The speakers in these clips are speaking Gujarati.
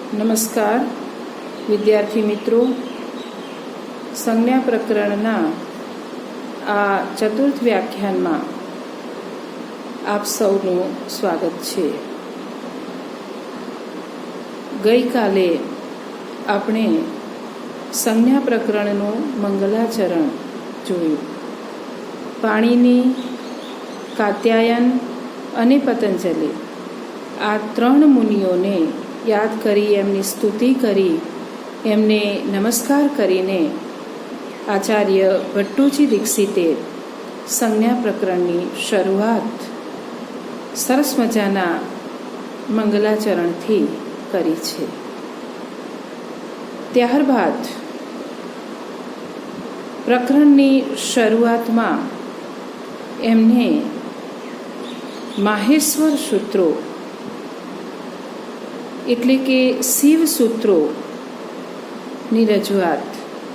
નમસ્કાર વિદ્યાર્થી મિત્રો, સંજ્ઞા પ્રકરણના આ ચતુર્થ વ્યાખ્યાનમાં આપ સૌનું સ્વાગત છે. ગઈકાલે આપણે સંજ્ઞા પ્રકરણનું મંગલાચરણ જોયું. પાણિની, કાત્યાયન અને પતંજલિ આ ત્રણ મુનિઓને યાદ કરી, એમની સ્તુતિ કરી, એમને નમસ્કાર કરીને આચાર્ય ભટ્ટુજી દીક્ષિતે સંજ્ઞા પ્રકરણની શરૂઆત સરસ મજાના મંગલાચરણથી કરી છે. ત્યારબાદ પ્રકરણની શરૂઆતમાં એમને માહેશ્વર સૂત્રો એટલે કે શિવ સૂત્રોની રજૂઆત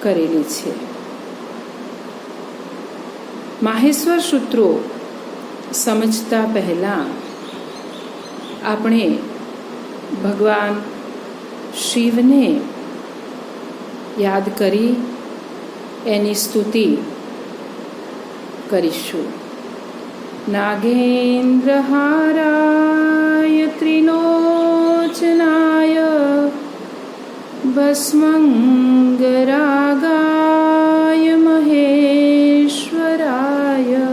કરેલી છે. માહેશ્વર સૂત્રો સમજતા પહેલાં આપણે ભગવાન શિવને યાદ કરી એની સ્તુતિ કરીશું. નાગેન્દ્રહારાય ત્રિલોચનાય ભસ્મંગરાગાય મહેશ્વરાય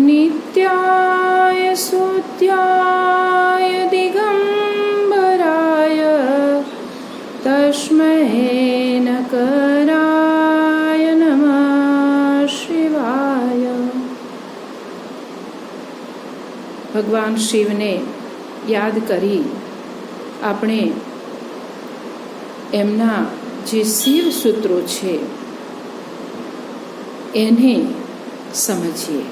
નિત્યાય સુત્યાય દિગંબરાય તસ્મૈ નકરાય નમઃ શિવાય. ભગવાન શિવને યાદ કરી આપણે એમના જે શિવ સૂત્રો છે એને સમજીએ.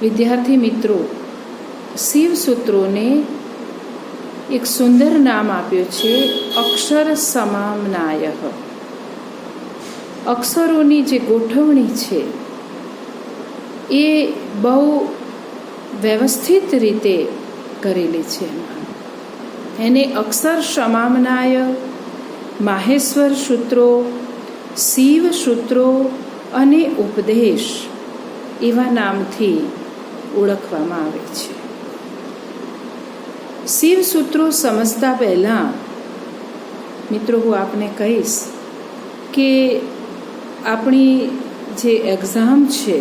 વિદ્યાર્થી મિત્રો, શિવ સૂત્રોને એક સુંદર નામ આપ્યું છે અક્ષર સમામ્નાય. અક્ષરોની જે ગોઠવણી છે એ બહુ વ્યવસ્થિત રીતે કરેલી છે. એને અક્ષર સમામ્નાય, માહેશ્વર સૂત્રો, શિવ સૂત્રો અને ઉપદેશ એવા નામથી ઓળખવામાં આવે છે. શિવ સૂત્રો સમજતા પહેલાં મિત્રો હું આપને કહીશ કે આપણી જે એક્ઝામ છે,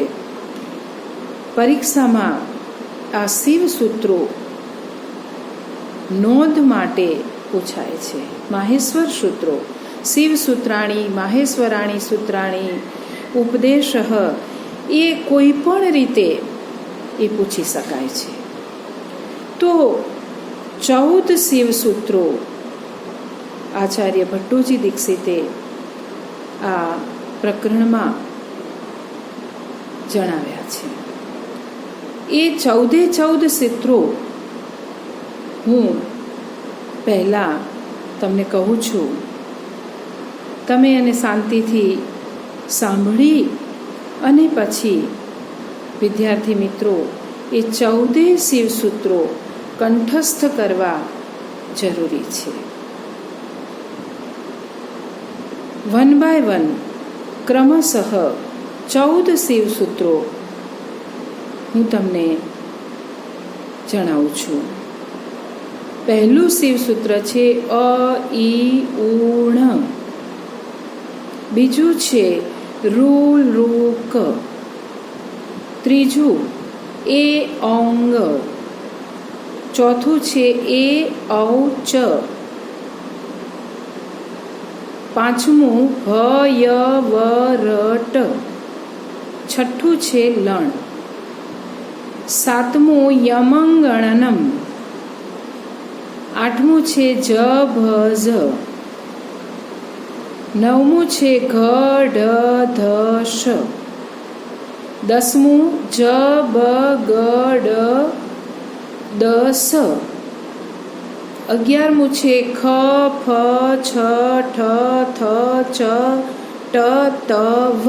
પરીક્ષામાં આ શિવ સૂત્રો નોંધ માટે પૂછાય છે. માહેશ્વર સૂત્રો, શિવ સૂત્રાણી, માહેશ્વરાણી સૂત્રાણી, ઉપદેશ એ કોઈ પણ રીતે એ પૂછી શકાય છે. તો 14 શિવ સૂત્રો આચાર્ય ભટ્ટુજી દીક્ષિતે આ પ્રકરણમાં જણાવ્યા છે. એ 14 સૂત્રો હું પહેલાં તમને કહું છું, તમે એને શાંતિથી સાંભળી અને પછી વિદ્યાર્થી મિત્રો એ 14 શિવ સૂત્રો કંઠસ્થ કરવા જરૂરી છે. 1 બાય 1 ક્રમશઃ 14 શિવ સૂત્રો હું તમને જણાવું છું. પહેલું શિવ સૂત્ર છે અ ઈ ઉણ. બીજું છે રૂ ઋ ક. ત્રીજું એ ઓંગ. ચોથું છે એ ઔ ચ. પાંચમું ભ ય વ ર ટ. છઠ્ઠું છે લણ. સાતમું યમંગણનમ. આઠમું છે જ ભ ઝ. નવમું છે ઘ ઢ ધ શ. 10મું જ બ ગ ડ દ સ. 11મું છે ખ ફ છ ઠ થ ચ ટ ત વ.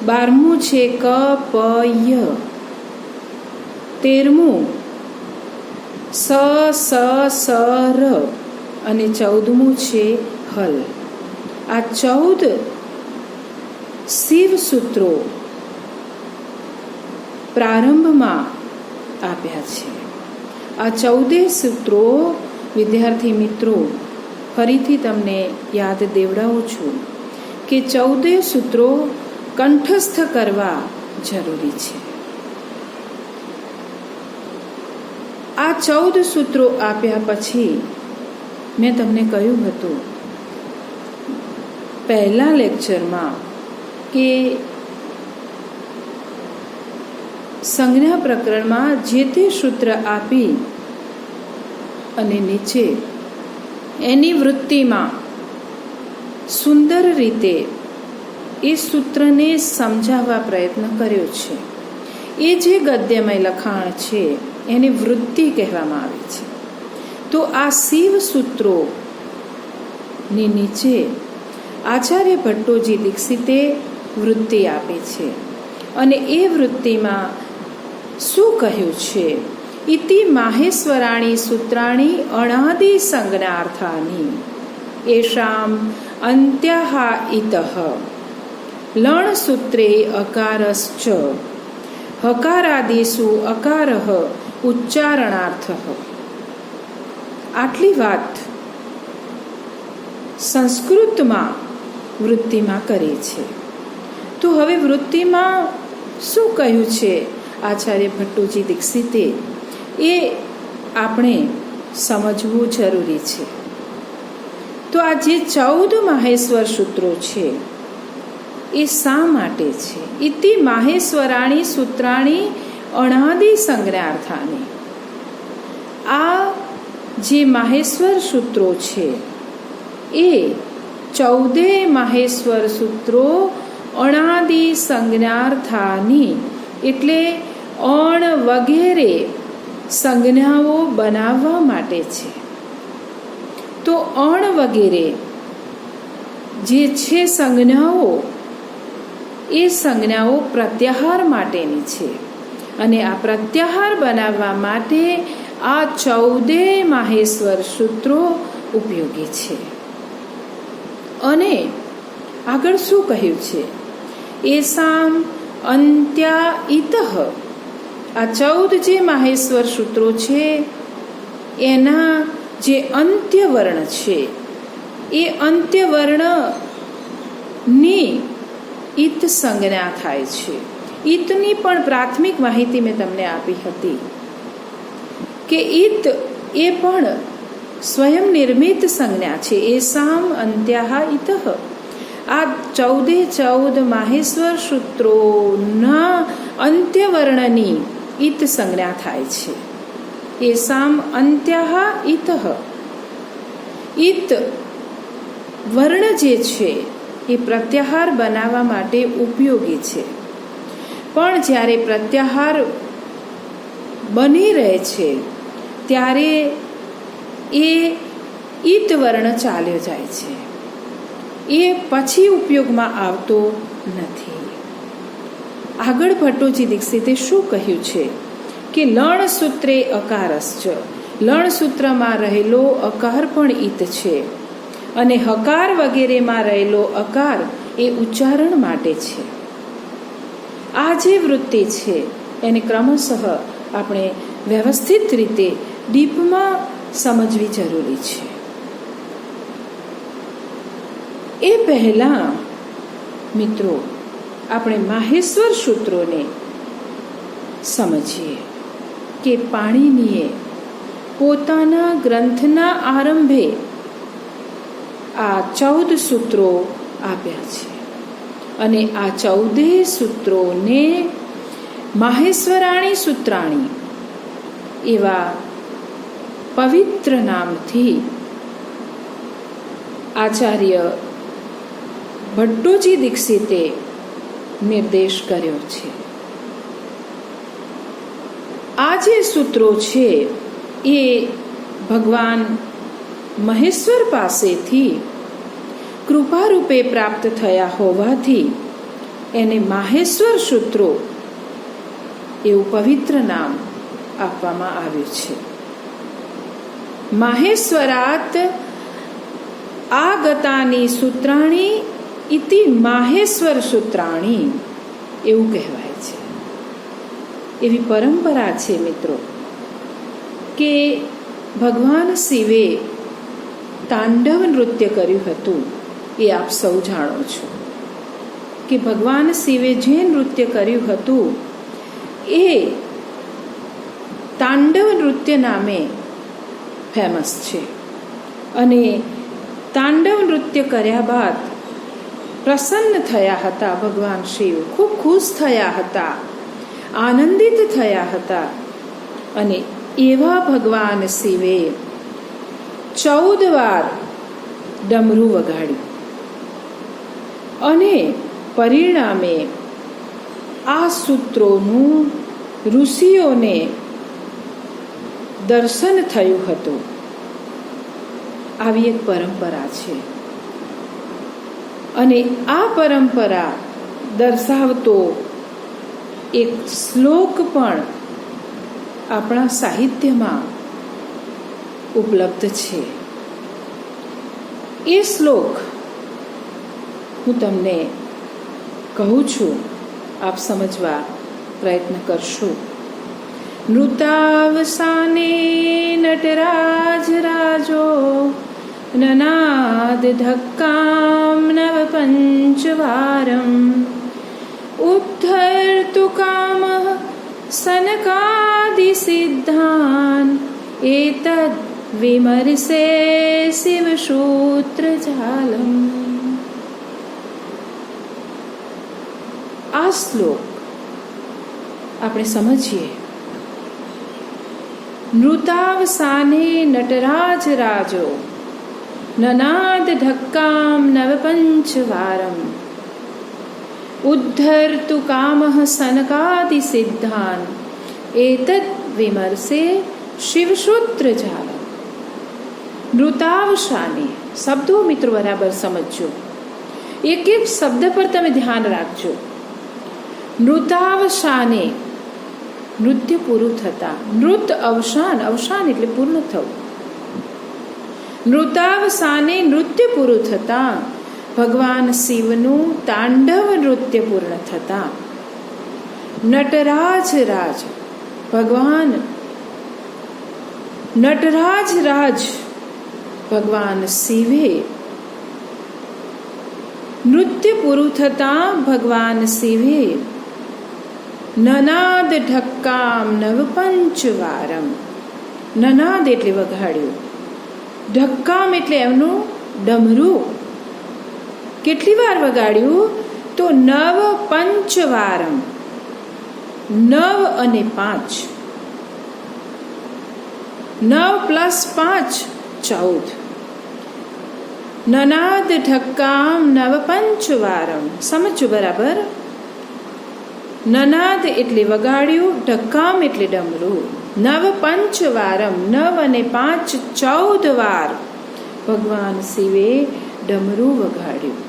12મું છે ક પ ય. 13મું સ સ સ ર અને 14મું છે હલ. આ 14 શિવ સૂત્રો પ્રારંભમાં આપ્યા છે. આ 14 સૂત્રો વિદ્યાર્થી મિત્રો ફરીથી તમને યાદ દેવડાવું છું કે 14 સૂત્રો કંઠસ્થ કરવા જરૂરી છે. આ 14 સૂત્રો આપ્યા પછી મેં તમને કહ્યું હતું પહેલા લેક્ચરમાં કે સંજ્ઞા પ્રકરણમાં જે તે સૂત્ર આપી અને નીચે એની વૃત્તિમાં સુંદર રીતે એ સૂત્રને સમજાવવા પ્રયત્ન કર્યો છે. એ જે ગદ્યમય લખાણ છે એની વૃત્તિ કહેવામાં આવે છે. તો આ શિવ સૂત્રોની નીચે આચાર્ય ભટ્ટોજી દીક્ષિતે વૃત્તિ આપી છે અને એ વૃત્તિમાં શું કહ્યું છે? ઇતિ માહેશ્વરાણી સૂત્રાણી અણાદિ સંજ્ઞાર્થાની એષામ અંત્યઃ ઇતઃ લણ સૂત્રે અકારશ્ચ હકારાદિષુ અકારઃ ઉચ્ચારણાર્થઃ. આટલી વાત સંસ્કૃતમાં વૃત્તિમાં કરી છે. તો હવે વૃત્તિમાં શું કહ્યું છે આચાર્ય ભટ્ટોજી દીક્ષિતે એ આપણે સમજવું જરૂરી છે. તો આ જે 14 માહેશ્વર સૂત્રો છે એ શા માટે છે? ઇતિ માહેશ્વરાણી સૂત્રાણી અણાદિ સંજ્ઞાર્થાની. આ જે માહેશ્વર સૂત્રો છે એ 14 માહેશ્વર સૂત્રો અણાદિ સંજ્ઞાર્થાની એટલે અણ વગેરે સંજ્ઞાઓ બનાવવા માટે છે. તો અણ વગેરે જે છે સંજ્ઞાઓ એ સંજ્ઞાઓ પ્રત્યાહાર માટેની છે અને આ પ્રત્યાહાર બનાવવા માટે આ 14 માહેશ્વર સૂત્રો ઉપયોગી છે. અને આગળ શું કહ્યું છે? એસામ અંત્યા ઇતઃ. આ 14 જે માહેશ્વર સૂત્રો છે એના જે અંત્ય વર્ણ છે એ અંત્ય વર્ણની ઇત સંજ્ઞા થાય છે. ઇતની પણ પ્રાથમિક માહિતી મેં તમને આપી હતી કે ઇત એ પણ સ્વયં નિર્મિત સંજ્ઞા છે. એસામ અંત્યઃ ઇતઃ. આ 14 માહેશ્વર સૂત્રોના અંત્ય વર્ણની ઇત સંજ્ઞા થાય છે. એસામ અંત્યઃ ઇતઃ. ઇત વર્ણ જે છે એ પ્રત્યાહાર બનાવવા માટે ઉપયોગી છે. પણ જ્યારે પ્રત્યાહાર બની રહે છે ત્યારે એ ઇત વર્ણ ચાલ્યો જાય છે, એ પછી ઉપયોગમાં આવતો નથી. આગળ ભટ્ટોજી દીક્ષિતે શું કહ્યું છે કે લણ સૂત્રે અકારશ્ચ. લણ સૂત્રમાં રહેલો અકાર પણ ઇત છે અને હકાર વગેરેમાં રહેલો અકાર એ ઉચ્ચારણ માટે છે. આ જે વૃત્તિ છે એને ક્રમશઃ આપણે વ્યવસ્થિત રીતે ડીપમાં સમજવી જરૂરી છે. એ પહેલાં મિત્રો આપણે માહેશ્વર સૂત્રોને સમજીએ કે પાણિનીએ પોતાના ગ્રંથના આરંભે આ 14 સૂત્રો આપ્યા છે અને આ 14 સૂત્રોને માહેશ્વરાણી સૂત્રાણી એવા પવિત્ર નામથી આચાર્ય ભટ્ટોજી દીક્ષિતે નિર્દેશ કર્યો છે. આ જે સૂત્રો છે એ ભગવાન મહેશ્વર પાસેથી કૃપારૂપે પ્રાપ્ત થયા હોવાથી એને માહેશ્વર સૂત્રો એવું પવિત્ર નામ આપવામાં આવ્યું છે. માહેશ્વરાત આગતાની સૂત્રાણી ઇતિ માહેશ્વર સૂત્રાણી એવું કહેવાય છે. એવી પરંપરા છે મિત્રો કે ભગવાન શિવે તાંડવ નૃત્ય કર્યું હતું. એ આપ સૌ જાણો છો કે ભગવાન શિવે જે નૃત્ય કર્યું હતું એ તાંડવ નૃત્ય નામે ફેમસ છે. અને તાંડવ નૃત્ય કર્યા બાદ પ્રસન્ન થયા હતા ભગવાન શિવ, ખૂબ ખુશ થયા હતા, આનંદિત થયા હતા. અને એવા ભગવાન શિવે 14 વાર ડમરું વગાડ્યું અને પરિણામે આ સૂત્રોનું ઋષિઓને દર્શન થયું હતું. આવી એક પરંપરા છે અને આ પરંપરા દર્શાવતો એક શ્લોક પણ આપણા સાહિત્યમાં ઉપલબ્ધ છે. એ શ્લોક હું તમને કહું છું, આપ સમજવા પ્રયત્ન કરશો. નૃતાવસાને નટરાજ રાજો નનાદ ધક્કામ નવ પંચવારમ ઉદ્ધર્તુ કામઃ સનકાદિ સિદ્ધાન એતદ વિમર્શે શિવસૂત્રજાલમ. આ શ્લોક આપણે સમજીએ. નૃતાવસાને નટરાજ રાજો નનાદ ધક્કામ નવપંચવારમ ઉદ્ધર્તુ કામઃ સનકાદિ સિદ્ધાન એતદ વિમર્શે શિવસૂત્રજાલમ. નૃતાવસાને શબ્દો મિત્રો બરાબર સમજજો. એક એક શબ્દ પર તમે ધ્યાન રાખજો. નૃતાવસાને નૃત્ય પૂરું થતા, નૃત અવસાન, અવસાન એટલે પૂર્ણ થવું. નૃતાવસાને નૃત્ય પૂરું થતા, ભગવાન શિવનું તાંડવ નૃત્ય પૂર્ણ થતા, નટરાજ રાજ ભગવાન નટરાજ રાજ ભગવાન શિવે નૃત્ય પૂરું થતા ભગવાન શિવે નનાદ ઢક્કામ નવ પંચવારમ. નનાદ એટલે વગાડ્યું, ઢક્કામ એટલે એમનું ડમરું. કેટલી વાર વગાડ્યું? તો નવ પંચવારમ, 9 અને 5, 9 + 5 14. નનાદ ઢક્કામ નવ પંચવારમ. સમજો બરાબર. નનાદ એટલે વગાડ્યું, ઢક્કામ એટલે ડમરું. નવ પંચવારમ, 9 અને 5 14 વાર ભગવાન શિવે ડમરું વગાડ્યું.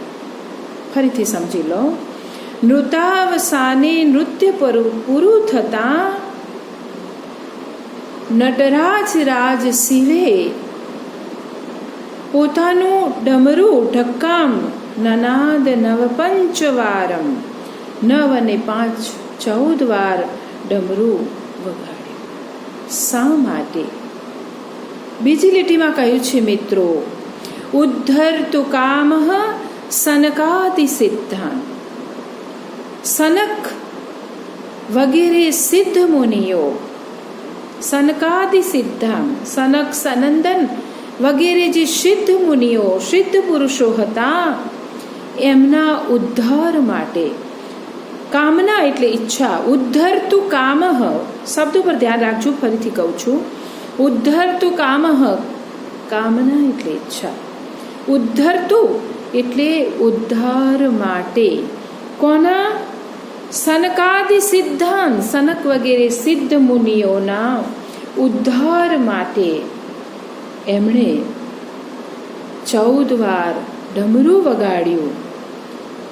ફરીથી સમજી લો. નૃતાવસાને નૃત્ય પૂરું થતા નટરાજ રાજ શિવે પોતાનું ડમરું ઢક્કામ નનાદ નવ પંચવારમ, 9 અને 5 14 વાર ડમરું વગાડ્યું. શા માટે? બીજી લીટીમાં કહ્યું છે મિત્રો, ઉદ્ધર્તુ કામઃ સનકાદિ સિદ્ધાન. સનક વગેરે સિદ્ધ મુનિઓ, સનકાદિ સિદ્ધાન, સનક સનંદન વગેરે જે સિદ્ધ મુનિઓ, સિદ્ધ પુરુષો હતા, એમના ઉદ્ધાર માટે, કામના એટલે ઈચ્છા, ઉદ્ધર્તુ કામઃ શબ્દ પર ધ્યાન રાખજો. ફરીથી કહું છું, ઉદ્ધર્તુ કામઃ, કામના એટલે ઈચ્છા, ઉદ્ધર્તુ એટલે ઉદ્ધાર માટે. કોના? સનકાદિ સિદ્ધાન, સનક વગેરે સિદ્ધ મુનિઓના ઉદ્ધાર માટે એમણે 14 વાર ડમરું વગાડ્યું.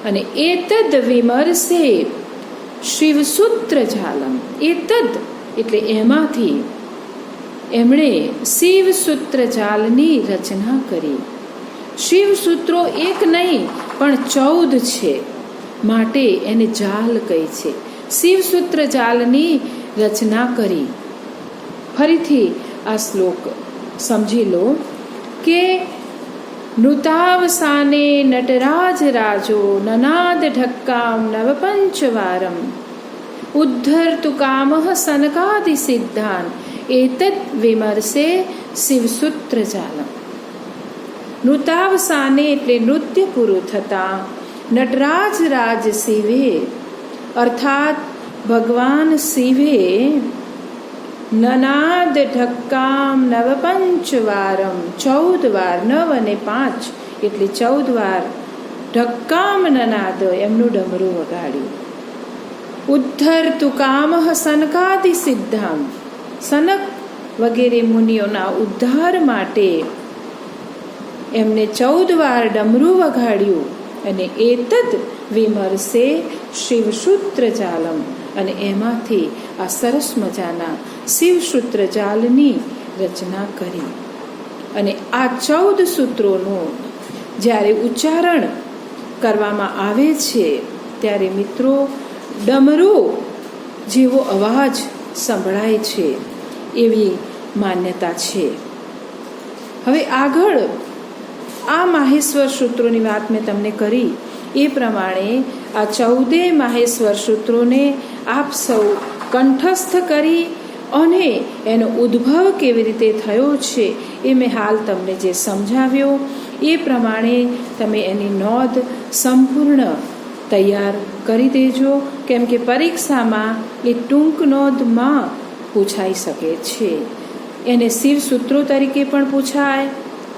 અને એતદ વિમર્શે શિવસૂત્રજાલમ. એતદ એટલે એમાંથી, એમણે શિવસૂત્ર જાલની રચના કરી. શિવસૂત્રો એક નહીં પણ 14 છે, માટે એને જાલ કહે છે. શિવસૂત્ર જાલની રચના કરી. ફરીથી આ શ્લોક સમજી લો કે નૃતાવસાને નટરાજ રાજો નનાદ ઢક્કામ નવપંચવારમ ઉદ્ધરતુ કામઃ સનકાદિ સિદ્ધાન એતદ વિમર્શે શિવસૂત્ર જાલમ. નૃતાવસાને એટલે નૃત્ય પૂરું થતા નટરાજ રાજ શિવે અર્થાત ભગવાન શિવે નનાદ ઢક્કામ નવપંચવારમ 14 વાર, 9 અને 5 એટલે 14 વાર ઢક્કામ નનાદ એમનું ડમરું વગાડ્યું. ઉદ્ધરતુ કામઃ સનકાદિ સિદ્ધામ, સનક વગેરે મુનિઓના ઉદ્ધાર માટે એમને 14 વાર ડમરું વગાડ્યું. અને એતદ વિમર્શે શિવસૂત્ર જાલમ, અને એમાંથી આ સરસ મજાના શિવસૂત્ર જાલની રચના કરી. અને આ 14 સૂત્રોનું જ્યારે ઉચ્ચારણ કરવામાં આવે છે ત્યારે મિત્રો ડમરું જેવો અવાજ સંભળાય છે એવી માન્યતા છે. હવે આગળ આ માહેશ્વર સૂત્રોની વાત મેં તમને કરી એ પ્રમાણે આ 14 માહેશ્વર સૂત્રોને આપ સૌ કંઠસ્થ કરી અને એનો ઉદ્ભવ કેવી રીતે થયો છે એ મેં હાલ તમને જે સમજાવ્યો એ પ્રમાણે તમે એની નોંધ સંપૂર્ણ તૈયાર કરી દેજો, કેમ કે પરીક્ષામાં એ ટૂંક નોંધમાં પૂછાઈ શકે છે. એને શિવ સૂત્રો તરીકે પણ પૂછાય,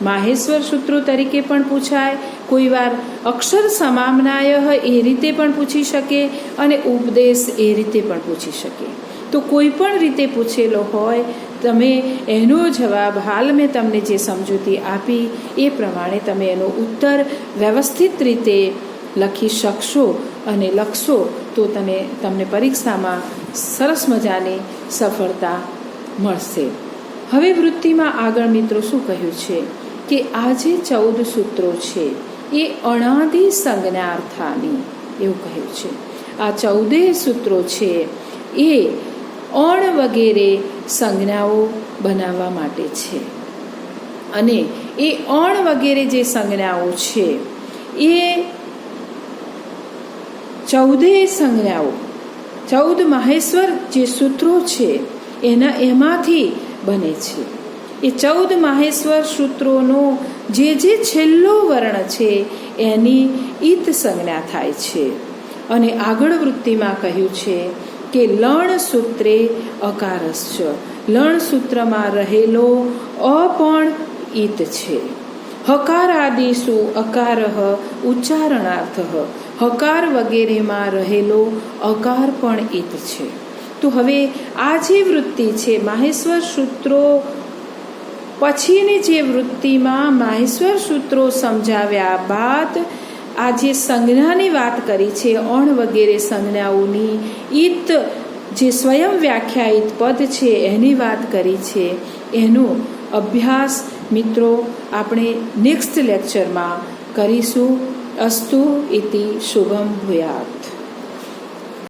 માહેશ્વર સૂત્રો તરીકે પણ પૂછાય, કોઈ વાર અક્ષર સમામ્નાય એ રીતે પણ પૂછી શકે અને ઉપદેશ એ રીતે પણ પૂછી શકે. તો કોઈ પણ રીતે પૂછેલો હોય તમે એનો જવાબ હાલ મેં તમને જે સમજૂતી આપી એ પ્રમાણે તમે એનો ઉત્તર વ્યવસ્થિત રીતે લખી શકશો અને લખશો તો તમને પરીક્ષામાં સરસ મજાની સફળતા મળશે. હવે વૃત્તિમાં આગળ મિત્રો શું કહ્યું છે કે આ જે 14 સૂત્રો છે એ અણાદિ સંજ્ઞાર્થાની એવું કહ્યું છે. આ 14 સૂત્રો છે એ અણ વગેરે સંજ્ઞાઓ બનાવવા માટે છે. અને એ અણ વગેરે જે સંજ્ઞાઓ છે એ 14 સંજ્ઞાઓ 14 માહેશ્વર જે સૂત્રો છે એમાંથી બને છે. એ 14 માહેશ્વર સૂત્રોનો જે છેલ્લો વર્ણ છે એની ઈત સંજ્ઞા થાય છે. અને આગળ વૃત્તિમાં કહ્યું છે કે લણ સૂત્રે અકારશ્ચ, લણ સૂત્રમાં રહેલો અ પણ ઈત છે. હકારાદિષુ અકારઃ ઉચ્ચારણાર્થ, હકાર વગેરેમાં રહેલો અકાર પણ ઈત છે. તો હવે આ જે વૃત્તિ છે માહેશ્વર સૂત્રો પછીની જે વૃત્તિમાં માહેશ્વર સૂત્રો સમજાવ્યા બાદ આ જે સંજ્ઞાની વાત કરી છે અણ વગેરે સંજ્ઞાઓની ઈત જે સ્વયં વ્યાખ્યાયિત પદ છે એની વાત કરી છે. એનો અભ્યાસ મિત્રો આપણે નેક્સ્ટ લેક્ચરમાં કરીશું. અસ્તુ ઇતિ શુભમ ભૂયાત.